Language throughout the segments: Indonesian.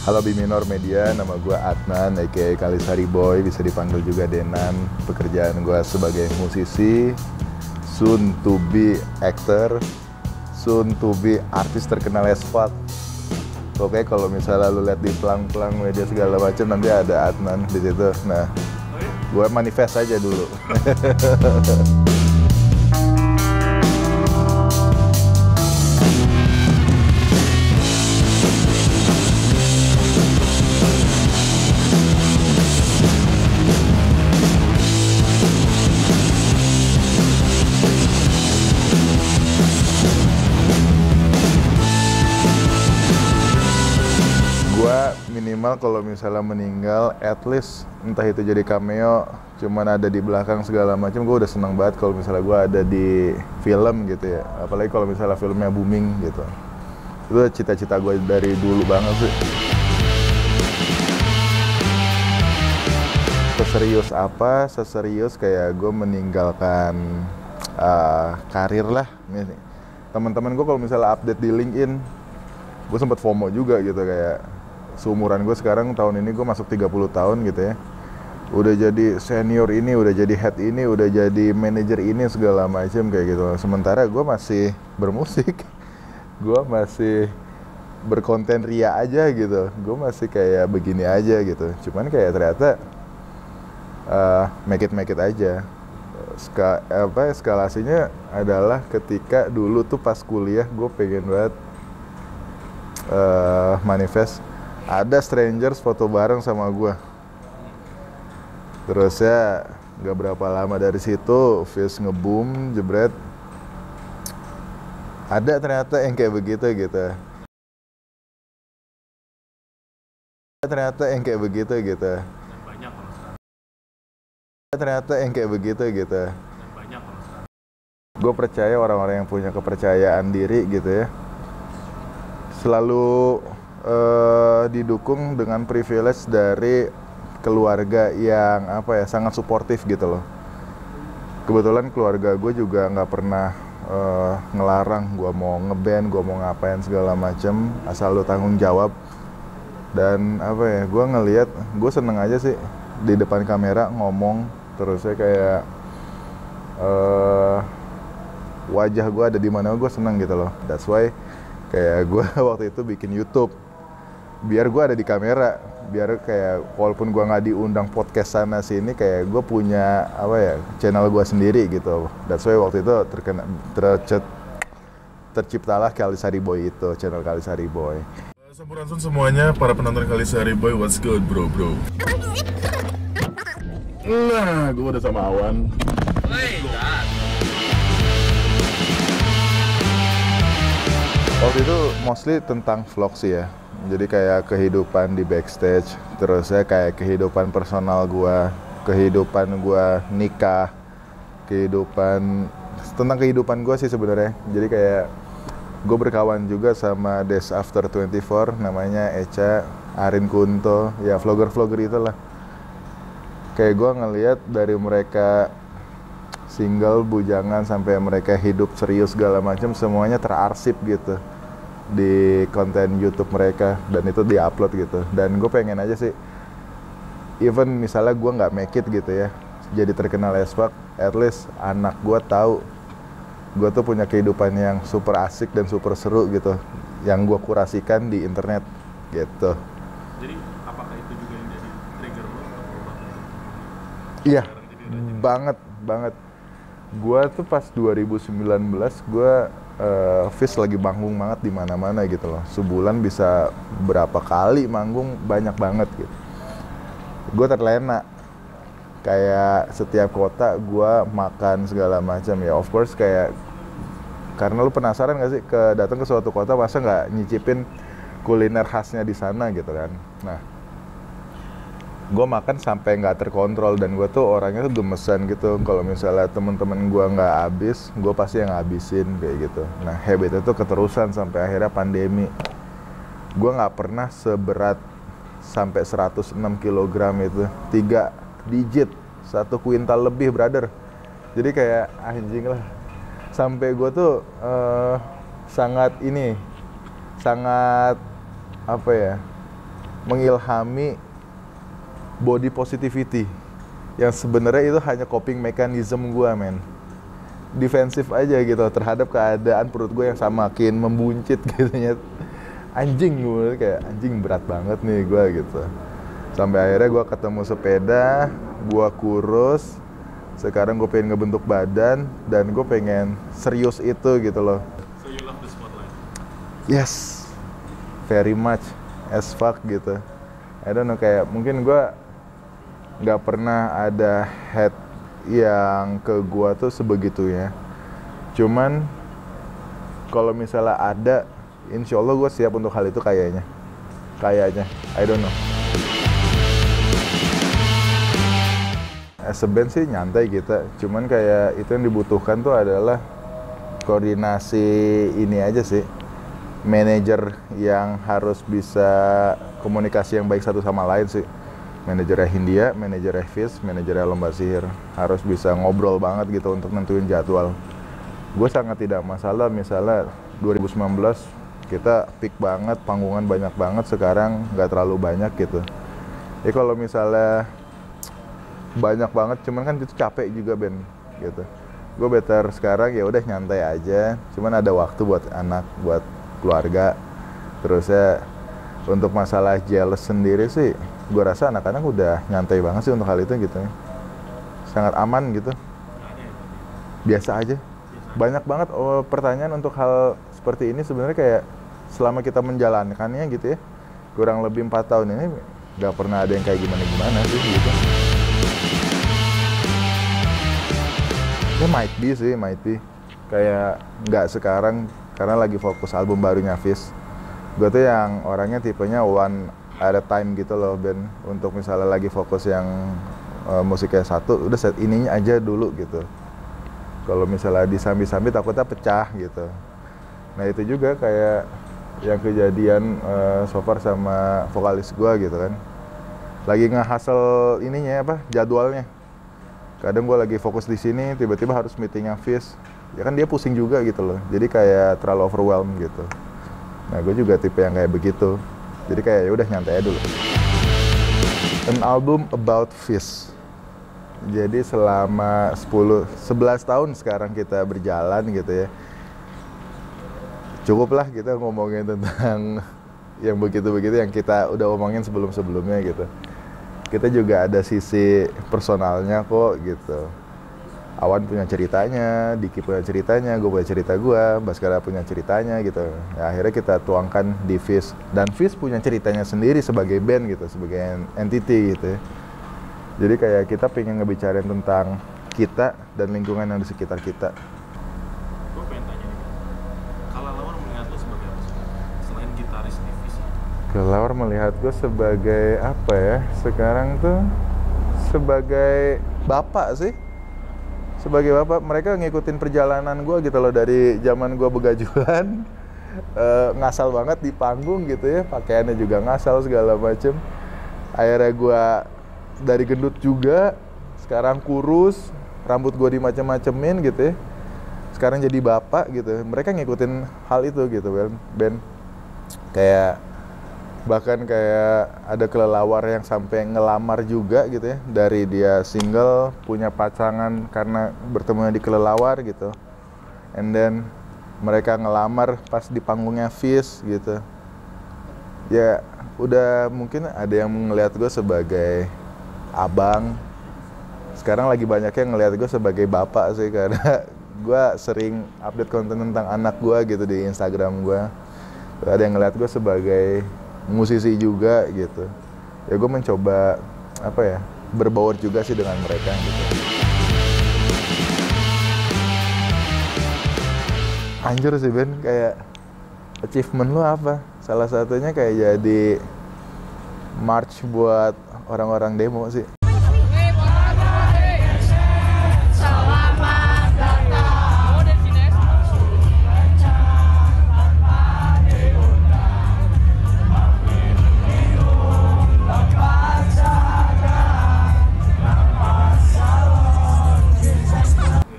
Halo Biminor Media, nama gue Adnan, aka Kalisari Boy, bisa dipanggil juga Denan. Pekerjaan gue sebagai musisi, soon to be actor, soon to be artis terkenal as fuck. Pokoknya kalau misalnya lu lihat di pelang-pelang media segala macam, nanti ada Adnan di situ. Nah, gue manifest aja dulu. Gua minimal kalau misalnya meninggal, at least entah itu jadi cameo, cuman ada di belakang segala macam, gue udah seneng banget kalau misalnya gue ada di film gitu ya. Apalagi kalau misalnya filmnya booming gitu. Itu cita-cita gue dari dulu banget sih. Seserius apa? Seserius kayak gue meninggalkan karir lah. Teman-teman gue kalau misalnya update di LinkedIn, gue sempet FOMO juga gitu, kayak seumuran gue sekarang tahun ini gue masuk 30 tahun gitu ya, udah jadi senior ini, udah jadi head ini, udah jadi manajer ini segala macam kayak gitu. Sementara gue masih bermusik, gue masih berkonten ria aja gitu, gue masih kayak begini aja gitu. Cuman kayak ternyata make it aja. Eskalasinya adalah ketika dulu tuh pas kuliah gue pengen banget manifest ada strangers foto bareng sama gue. Terus ya gak berapa lama dari situ Fizz ngeboom, jebret. Ada ternyata yang kayak begitu gitu. Ternyata yang kayak begitu gitu. Ternyata yang kayak begitu gitu. Gue percaya orang-orang yang punya kepercayaan diri gitu ya, selalu didukung dengan privilege dari keluarga yang sangat suportif gitu loh. Kebetulan keluarga gue juga nggak pernah ngelarang gue mau ngeband, gue mau ngapain segala macem, asal lu tanggung jawab. Dan gue ngelihat, gue seneng aja sih di depan kamera ngomong, terusnya kayak wajah gue ada di mana, gue seneng gitu loh. That's why kayak gue waktu itu bikin YouTube, biar gue ada di kamera, biar kayak walaupun gue nggak diundang podcast sana sini, kayak gue punya channel gue sendiri gitu. That's why waktu itu terciptalah Kalisari Boy itu, channel Kalisari Boy. Sampurasun semuanya para penonton Kalisari Boy, what's good bro? Nah, gue udah sama Awan. Waktu itu mostly tentang vlog sih ya. Jadi kayak kehidupan di backstage, terus ya kayak kehidupan personal gua, kehidupan gua nikah, tentang kehidupan gua sih sebenarnya. Jadi kayak gue berkawan juga sama Days After 24, namanya Echa, Arin Kunto, ya vlogger-vlogger itulah. Kayak gue ngelihat dari mereka single, bujangan, sampai mereka hidup serius segala macam, semuanya terarsip gitu di konten YouTube mereka, dan itu diupload gitu. Dan gue pengen aja sih, even misalnya gue nggak make it gitu ya, jadi terkenal as fuck, at least anak gue tahu gue tuh punya kehidupan yang super asik dan super seru gitu, yang gue kurasikan di internet gitu. Jadi apakah itu juga yang jadi trigger lo untuk berubah? Iya, banget. Gue tuh pas 2019 gue Fizz lagi manggung banget di mana-mana gitu loh. Sebulan bisa berapa kali manggung, banyak banget gitu. Gue terlena. Kayak setiap kota gue makan segala macam ya. Of course kayak karena lu penasaran gak sih datang ke suatu kota, masa nggak nyicipin kuliner khasnya di sana gitu kan. Nah, gue makan sampai nggak terkontrol, dan gue tuh orangnya tuh gemesan gitu. Kalau misalnya temen-temen gue nggak habis, gue pasti yang habisin kayak gitu. Nah, habit itu keterusan sampai akhirnya pandemi. Gue nggak pernah seberat sampai 106 kg itu, 3 digit, 1 kuintal lebih brother. Jadi kayak anjing lah. Sampai gue tuh sangat mengilhami body positivity yang sebenarnya itu hanya coping mechanism gue, men. Defensif aja gitu terhadap keadaan perut gue yang semakin membuncit gitu ya. Anjing, gue kayak anjing berat banget nih gue gitu. Sampai akhirnya gue ketemu sepeda, gue kurus. Sekarang gue pengen ngebentuk badan dan gue pengen serius itu gitu loh. So you love the spotlight? Yes, very much as fuck gitu. I don't know, kayak mungkin gue nggak pernah ada head yang ke gue tuh sebegitunya. Cuman kalau misalnya ada, insya Allah gue siap untuk hal itu kayaknya. I don't know. As a band sih nyantai kita, cuman kayak itu yang dibutuhkan tuh adalah koordinasi ini aja sih. Manajer yang harus bisa komunikasi yang baik satu sama lain sih. Manajernya Hindia, manajernya Fizz, manajernya Lomba Sihir. Harus bisa ngobrol banget gitu untuk nentuin jadwal. Gue sangat tidak masalah misalnya 2019 kita peak banget, panggungan banyak banget, sekarang nggak terlalu banyak gitu. Ya kalau misalnya banyak banget, cuman kan itu capek juga band gitu. Gue better sekarang ya udah nyantai aja, cuman ada waktu buat anak, buat keluarga. Terus ya untuk masalah jealous sendiri sih, gue rasa anak-anak udah nyantai banget sih untuk hal itu gitu. Sangat aman gitu. Biasa aja. Banyak banget pertanyaan untuk hal seperti ini sebenarnya, kayak selama kita menjalankannya gitu ya, kurang lebih 4 tahun ini nggak pernah ada yang kayak gimana-gimana sih gitu. Ya might be. Kayak nggak sekarang, karena lagi fokus album barunya Fizz. Gue tuh yang orangnya tipenya one at a time gitu loh, Ben. Untuk misalnya lagi fokus yang musiknya satu, udah set ininya aja dulu gitu. Kalau misalnya disambi-sambi takutnya pecah gitu. Nah itu juga kayak yang kejadian so far sama vokalis gue gitu kan. Lagi nge-hustle ininya jadwalnya. Kadang gue lagi fokus di sini, tiba-tiba harus meetingnya Fizz. Ya kan dia pusing juga gitu loh. Jadi kayak terlalu overwhelmed gitu. Nah gue juga tipe yang kayak begitu. Jadi kayak ya udah nyantai aja dulu. An album about Fizz. Jadi selama 11 tahun sekarang kita berjalan gitu ya. Cukuplah kita ngomongin tentang yang begitu-begitu yang kita udah omongin sebelum-sebelumnya gitu. Kita juga ada sisi personalnya kok gitu. Awan punya ceritanya, Diki punya ceritanya, gue punya cerita gue, Baskara punya ceritanya gitu. Ya, akhirnya kita tuangkan di Fizz. Dan Fizz punya ceritanya sendiri sebagai band gitu, sebagai entity gitu ya. Jadi kayak kita pengen ngebicarain tentang kita dan lingkungan yang di sekitar kita. Gue pengen tanya nih, Kelelawar melihat lo sebagai apa sih? Selain gitaris di Fizz? Kelelawar melihat gue sebagai apa ya? Sekarang tuh sebagai bapak sih. Sebagai bapak, mereka ngikutin perjalanan gue gitu loh, dari zaman gue begajulan, ngasal banget di panggung gitu ya, pakaiannya juga ngasal segala macem. Akhirnya gue dari gendut juga, sekarang kurus, rambut gue dimacem-macemin gitu ya. Sekarang jadi bapak gitu, mereka ngikutin hal itu gitu Ben. Kayak bahkan kayak ada kelelawar yang sampai ngelamar juga gitu ya, dari dia single punya pasangan karena bertemunya di kelelawar gitu, and then mereka ngelamar pas di panggungnya Fizz gitu. Ya udah mungkin ada yang ngelihat gue sebagai abang, sekarang lagi banyak yang ngelihat gue sebagai bapak sih, karena gue sering update konten tentang anak gue gitu di Instagram gue. Ada yang ngelihat gue sebagai musisi juga gitu. Ya gue mencoba berbaur juga sih dengan mereka gitu. Anjir sih Ben, kayak achievement lu apa? Salah satunya kayak jadi march buat orang-orang demo sih.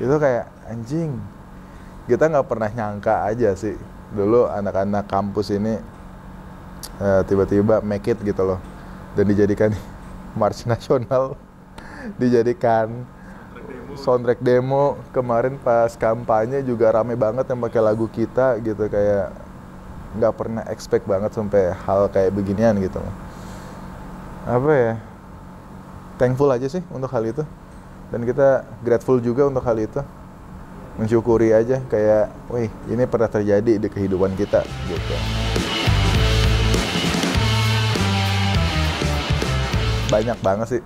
Itu kayak anjing, kita nggak pernah nyangka aja sih dulu anak-anak kampus ini tiba-tiba make it gitu loh, dan dijadikan march nasional, dijadikan soundtrack demo. Kemarin pas kampanye juga rame banget yang pakai lagu kita gitu, kayak nggak pernah expect banget sampai hal kayak beginian gitu loh. Apa ya, thankful aja sih untuk hal itu, dan kita grateful juga untuk hal itu, mensyukuri aja kayak, wih ini pernah terjadi di kehidupan kita gitu. Banyak banget sih,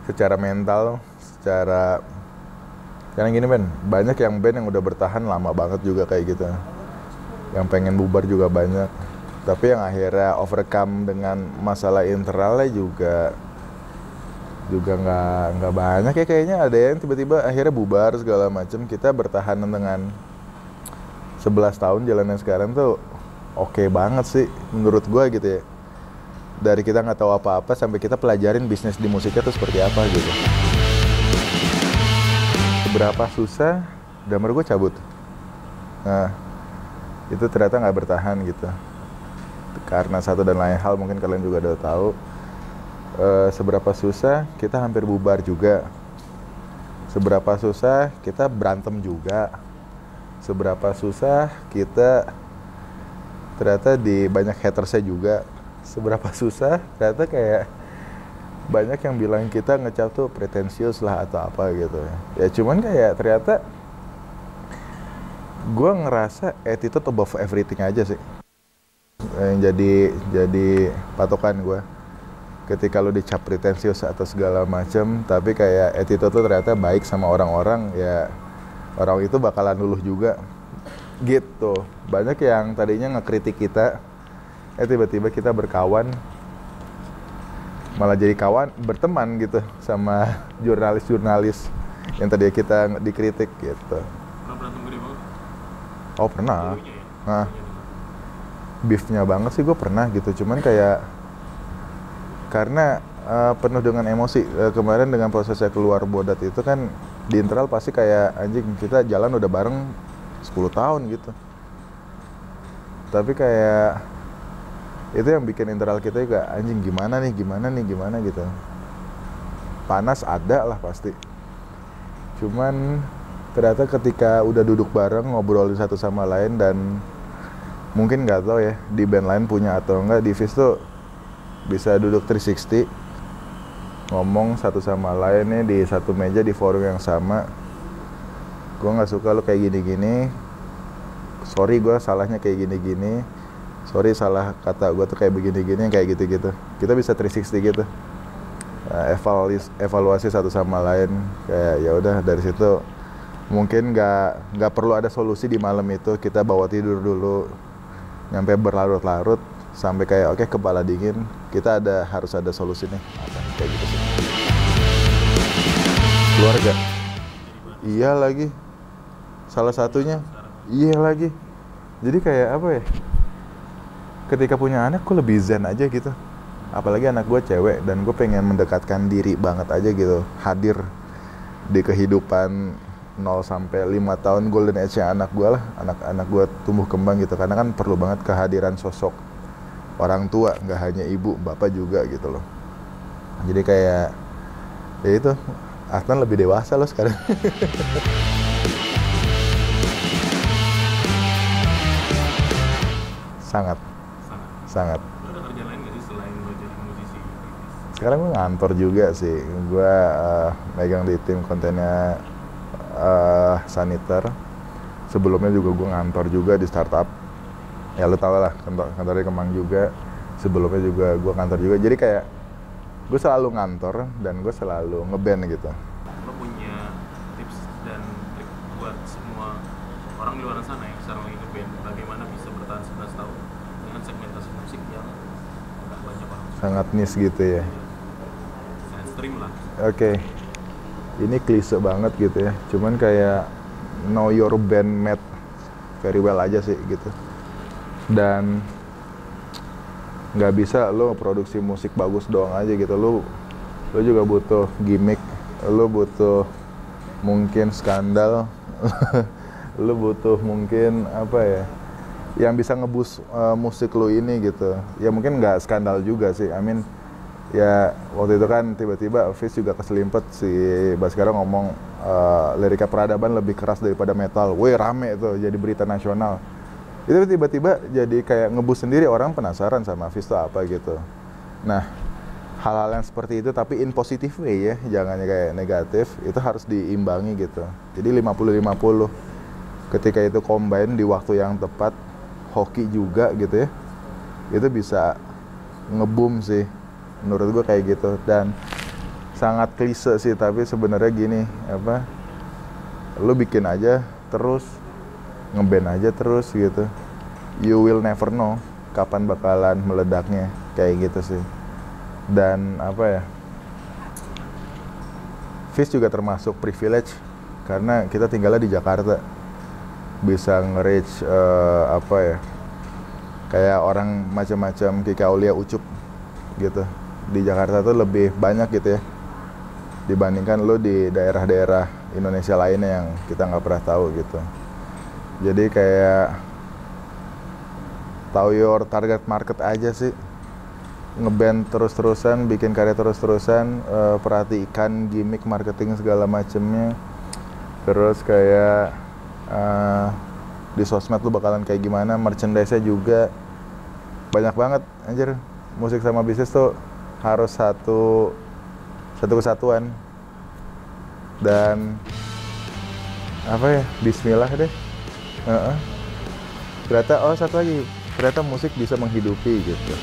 secara mental, karena gini Ben, banyak yang band yang udah bertahan lama banget juga kayak gitu, yang pengen bubar juga banyak, tapi yang akhirnya overcome dengan masalah internalnya juga nggak banyak ya kayaknya. Ada yang tiba-tiba akhirnya bubar segala macam. Kita bertahan dengan 11 tahun jalannya sekarang tuh oke banget sih menurut gue gitu ya. Dari kita nggak tahu apa-apa sampai kita pelajarin bisnis di musiknya tuh seperti apa gitu. Seberapa susah, drummer gue cabut. Nah, itu ternyata nggak bertahan gitu. Karena satu dan lain hal, mungkin kalian juga udah tahu. Seberapa susah, kita hampir bubar juga. Seberapa susah, kita berantem juga. Seberapa susah, kita ternyata di banyak hatersnya juga. Seberapa susah, ternyata kayak banyak yang bilang kita ngecap tuh pretensius lah atau apa gitu ya. Cuman kayak ternyata gue ngerasa attitude above everything aja sih yang jadi patokan gue. Ketika lo dicap pretensius atau segala macem, tapi kayak attitude lo ternyata baik sama orang-orang, ya orang itu bakalan luluh juga gitu. Banyak yang tadinya ngekritik kita, tiba-tiba kita berkawan, malah jadi kawan, berteman gitu sama jurnalis-jurnalis yang tadi kita dikritik gitu. Pernah berantem gede banget? Oh pernah. Nah, beefnya banget sih gue pernah gitu. Cuman kayak karena penuh dengan emosi. Kemarin dengan prosesnya keluar Bodat itu kan di internal pasti kayak anjing, kita jalan udah bareng 10 tahun gitu. Tapi kayak itu yang bikin internal kita juga anjing, gimana nih gitu. Panas ada lah pasti. Cuman ternyata ketika udah duduk bareng ngobrolin satu sama lain, dan mungkin nggak tahu ya di band lain punya atau enggak, di Fizz tuh bisa duduk 360 ngomong satu sama lain nih di satu meja di forum yang sama. Gue nggak suka lo kayak gini-gini, sorry gue salahnya kayak gini-gini, sorry salah kata gue tuh kayak begini-gini, kayak gitu-gitu. Kita bisa 360 gitu, evaluasi satu sama lain. Kayak ya udah dari situ mungkin nggak perlu ada solusi di malam itu, kita bawa tidur dulu nyampe berlarut-larut sampai kayak oke, kepala dingin, kita harus ada solusi nih. Kayak gitu sih. Keluarga, iya lagi, salah satunya, iya lagi. Jadi kayak apa ya? Ketika punya anak, gue lebih zen aja gitu. Apalagi anak gue cewek, dan gue pengen mendekatkan diri banget aja gitu. Hadir di kehidupan 0 sampai 5 tahun golden age-nya anak gue lah. Anak gue tumbuh kembang gitu. Karena kan perlu banget kehadiran sosok orang tua, nggak hanya ibu, bapak juga gitu loh. Jadi kayak, ya itu, Adnan lebih dewasa loh sekarang. Sangat. Lo ada kerjaan lain nggak sih selain lo jadi musisi? Sekarang gue ngantor juga sih. Gue megang di tim kontennya Saniter. Sebelumnya juga gue ngantor juga di startup. Ya lo tau lah, kantornya Kemang juga. Sebelumnya juga gue kantor juga. Jadi kayak gue selalu ngantor dan gue selalu ngeband gitu. Lo punya tips dan trik buat semua orang di luar sana yang sekarang lagi ngeband, bagaimana bisa bertahan 11 tahun dengan segmentasi musik yang nggak banyak orang suka? Sangat niche gitu ya. Mainstream lah. Oke. Ini klise banget gitu ya. Cuman kayak know your band mate very well aja sih gitu. Dan nggak bisa lo produksi musik bagus doang aja gitu. Lo juga butuh gimmick, lo butuh mungkin skandal, lo butuh mungkin apa ya, yang bisa ngeboost musik lu ini gitu. Ya mungkin nggak skandal juga sih. I mean, ya waktu itu kan tiba-tiba Fish juga keselimpet si Baskara ngomong lirika peradaban lebih keras daripada metal. Weh, rame tuh jadi berita nasional. Itu tiba-tiba jadi kayak ngeboost sendiri, orang penasaran sama Fish tuh apa gitu. Nah, hal-hal yang seperti itu tapi in positive way ya, jangan kayak negatif, itu harus diimbangi gitu. Jadi 50-50. Ketika itu combine di waktu yang tepat, hoki juga gitu ya, itu bisa ngeboom sih menurut gue kayak gitu. Dan sangat klise sih, tapi sebenarnya gini, apa, lu bikin aja terus, ngeband aja terus gitu, you will never know kapan bakalan meledaknya, kayak gitu sih. Dan apa ya, Fish juga termasuk privilege karena kita tinggalnya di Jakarta, bisa nge-reach apa ya, kayak orang macam-macam Kika Aulia, Ucup gitu di Jakarta tuh lebih banyak gitu ya dibandingkan lo di daerah-daerah Indonesia lainnya yang kita nggak pernah tahu gitu. Jadi kayak tahu your target market aja sih, ngeband terus-terusan, bikin karya terus-terusan, perhatikan gimmick marketing segala macemnya, terus kayak di sosmed lu bakalan kayak gimana, merchandise-nya juga banyak banget anjir. Musik sama bisnis tuh harus satu kesatuan. Dan apa ya, bismillah deh. Ternyata satu lagi, ternyata musik bisa menghidupi gitu.